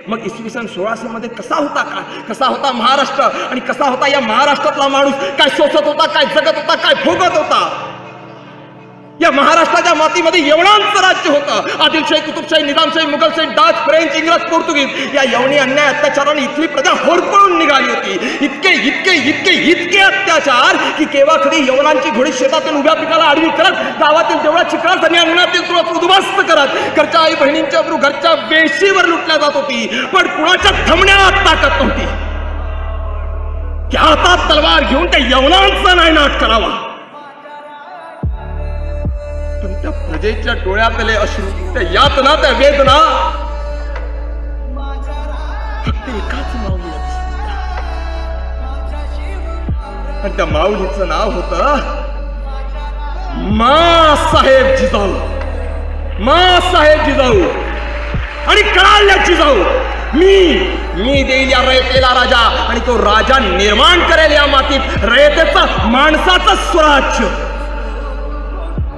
मग इसवी सन 1600 मध्ये कसा होता महाराष्ट्र, आणि कसा होता या महाराष्ट्रातला माणूस, काय सोसत होता, काय जगत होता, काय भोगत होता. या महाराष्ट्राच्या मातीमध्ये यवनांचं राज्य होतं. आदिलशाही, कुतुबशाही, निजामशाही, मुघलशाही, डाच, फ्रेंच, इंग्रज, पोर्तुगीज या यवनी अन्याय अत्याचाराने इथली प्रजा होरपळून निघाली होती. इतके इतके इतके इतके अत्याचार की केव्हा कधी यवनांची घोडी शेतातील उभ्या पिकाला आडवी करत, गावातील देवळात चिखलात आणि अंगणातील तुळस उद्ध्वस्त करत, घरच्या आई बहिणींच्या घरच्या वेशीवर लुटल्या जात होती. पण कुणाच्या थमण्यात ताकद नव्हती की हातात तलवार घेऊन त्या यवनांचा नायनाट करावा. पण त्या प्रजेच्या डोळ्यातले अश्रू, त्या यातना, त्या वेदना फक्त एकाच माऊलीला दिसत. आणि त्या माऊलीचं नाव होतं माँसाहेब जिजाऊ. माँसाहेब जिजाऊ आणि कळाल्या जिजाऊ. मी देईल या रयतेला राजा, आणि तो राजा निर्माण करेल या मातीत रयतेचं माणसाचं स्वराज्य.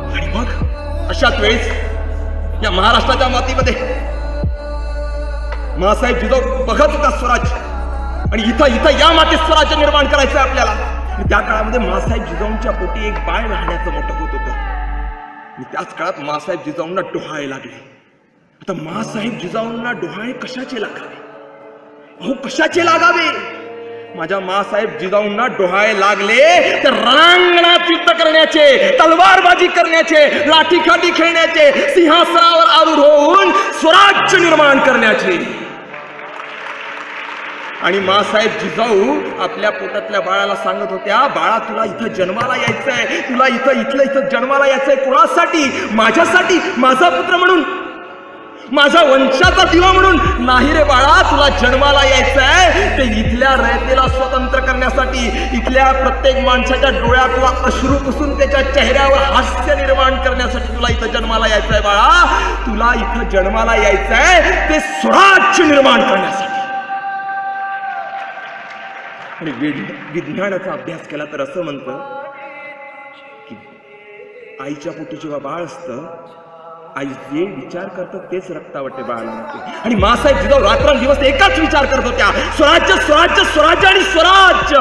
आणि मग अशाच वेळेस या महाराष्ट्राच्या मातीमध्ये माँसाहेब जिजाऊ बघत होता स्वराज्य, आणि इथं या मातीत स्वराज्य निर्माण करायचं आपल्याला. त्या काळामध्ये माँसाहेब जिजाऊंच्या पोटी एक बाळ लहाण्याचं मोठं होत होतं. आणि त्याच काळात माँसाहेब जिजाऊंना डोहाळे लागले. आता माँसाहेब जिजाऊंना डोहाळे कशाचे लागावे? अहो कशाचे लागावे? माझ्या माँसाहेब जिजाऊंना डोहाळे लागले तर रणांगणात युद्ध करण्याचे, तलवारबाजी करण्याचे, लाठीकाठी खेळण्याचे, सिंहासनावर आरूढ होऊन स्वराज्य निर्माण करण्याचे. आणि माँसाहेब जिजाऊ आपल्या पोटातल्या बाळाला सांगत होत्या, बाळा तुला इथं जन्माला यायचंय, तुला इथं जन्माला यायचंय. कोणासाठी? माझ्यासाठी, माझा पुत्र म्हणून, माझा वंशाचा दिवा म्हणून नाही रे बाळा. तुला जन्माला यायचंय ते इथल्या रयतेला स्वतंत्र करण्यासाठी, इथल्या प्रत्येक माणसाच्या डोळ्यातला अश्रू पुसून त्याच्या चेहऱ्यावर हास्य निर्माण करण्यासाठी तुला इथं जन्माला यायचंय बाळा. तुला इथं जन्माला यायचंय ते स्वराज्य निर्माण करण्यासाठी. आणि विज्ञानाचा अभ्यास केला तर असं म्हणतं की आईच्या पोटी जेव्हा बाळ असतं, आई जे विचार करतात तेच रक्तावटे बाळाला मिळते. आणि माँसाहेब जिजाऊ रात्रंदिवस एकाच विचार करत होत्या, स्वराज्य स्वराज्य स्वराज्य आणि स्वराज्य.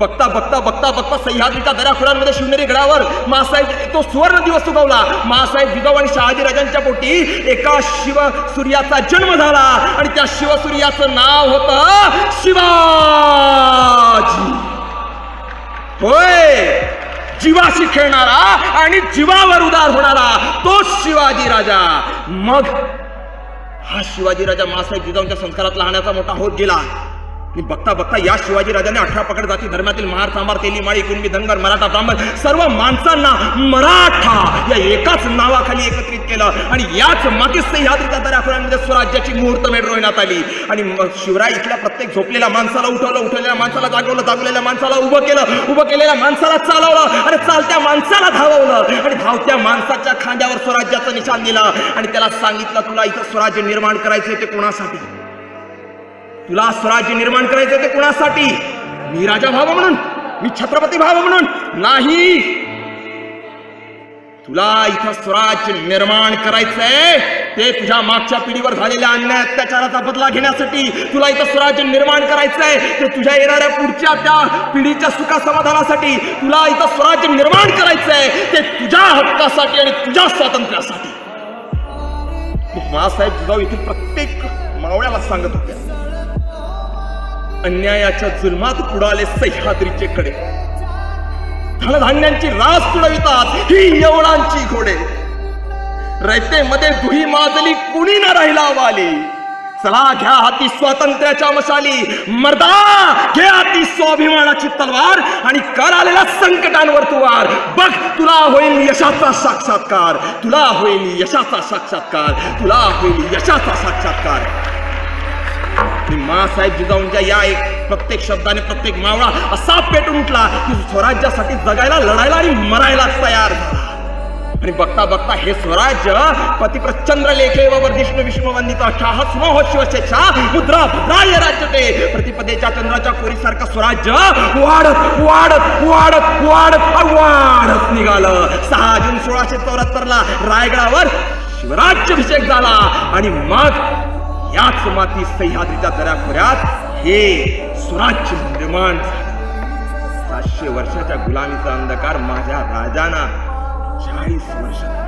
बघता बघता बघता बघता सह्याद्रीच्या दऱ्याखोऱ्यांमध्ये शिवनेरी गडावर माँसाहेब तो सुवर्ण दिवस उगवला. माँसाहेब जिजाऊ आणि शहाजीराजांच्या पोटी एका शिवसूर्याचा जन्म झाला, आणि त्या शिवसूर्याचं नाव होतं शिवाजी. होय, जीवाशी खेळणारा आणि जीवावर उदार होणारा तो शिवाजी राजा. मग हा शिवाजी राजा माँसाहेब जिजाऊंच्या संस्कारात लहानाचा मोठा होत गेला. बघता बघता या शिवाजी राजाने 18 पकड जाती धर्मातील महार, सांबार, तेली, माळी, कुणबी, धनगर, मराठा, ब्राह्मण सर्व माणसांना मराठा या एकाच नावाखाली एकत्रित केलं. आणि याच मातीत सह्याद्रीच्या दऱ्याखोऱ्यांमध्ये स्वराज्याची मुहूर्तमेढ रोवण्यात आली. आणि शिवराय इथल्या प्रत्येक झोपलेल्या माणसाला उठवलं, उठवलेल्या माणसाला जागवलं, जागवलेल्या माणसाला उभं केलं, उभं केलेल्या माणसाला चालवलं, आणि चालत्या माणसाला धाववलं, आणि धावत्या माणसाच्या खांद्यावर स्वराज्याचं निशाण दिलं. आणि त्याला सांगितलं, तुला इथं स्वराज्य निर्माण करायचं ते कोणासाठी? तुला स्वराज्य निर्माण करायचं ते कुणासाठी? मी राजा व्हावं म्हणून, मी छत्रपती व्हावं म्हणून नाही. तुला इथं स्वराज्य निर्माण करायचंय ते तुझ्या मागच्या पिढीवर झालेल्या अन्याय अत्याचाराचा बदला घेण्यासाठी. तुला इथं स्वराज्य निर्माण करायचंय ते तुझ्या येणाऱ्या पुढच्या त्या पिढीच्या सुखा समाधानासाठी. तुला इथं स्वराज्य निर्माण करायचंय ते तुझ्या हक्कासाठी आणि तुझ्या स्वातंत्र्यासाठी. माँसाहेब जिजाऊ इथून प्रत्येक मावळ्याला सांगत होत्या, अन्यायाच्या जुलमात पुढाले सह्याद्रीचे कडे, धनधान्यांची रास तुडवितात ही यवनांची घोडे. रयतेमध्ये दुही माजली कुणी न राहिला वाली. चला घ्या हाती स्वातंत्र्याच्या मशाली, मर्दा घ्या हाती स्वाभिमानाची तलवार, आणि कर आलेल्या संकटांवर तू वार. बघ तुला होईल यशाचा साक्षात्कार, तुला होईल यशाचा साक्षात्कार, तुला होईल यशाचा साक्षात्कार. माँसाहेब जिजाऊंच्या या एक प्रत्येक शब्दाने प्रत्येक मावळा असा पेटून उठला की स्वराज्यासाठी जगायला, लढायला आणि मरायला तयार झाला. आणि बघता बघता हे स्वराज्य पतिप्रचंद्र लेखे व वर्धिष्णू विष्णुवंदिता शाह स्मोह शिवशेषा मुद्रा भद्राय राज्य ते. प्रतिपदेच्या चंद्राच्या कोरीसारखं स्वराज्य वाढत वाढत वाढत वाढत वाढत निघालं. 6 जून 1674 ला रायगडावर शिवराज्याभिषेक झाला. आणि मग याच माती सह्याद्रीच्या दऱ्याखोऱ्यात हे स्वराज्य निर्माण झालं. 700 वर्षाच्या गुलामीचा अंधकार माझ्या राजाना 40 वर्षात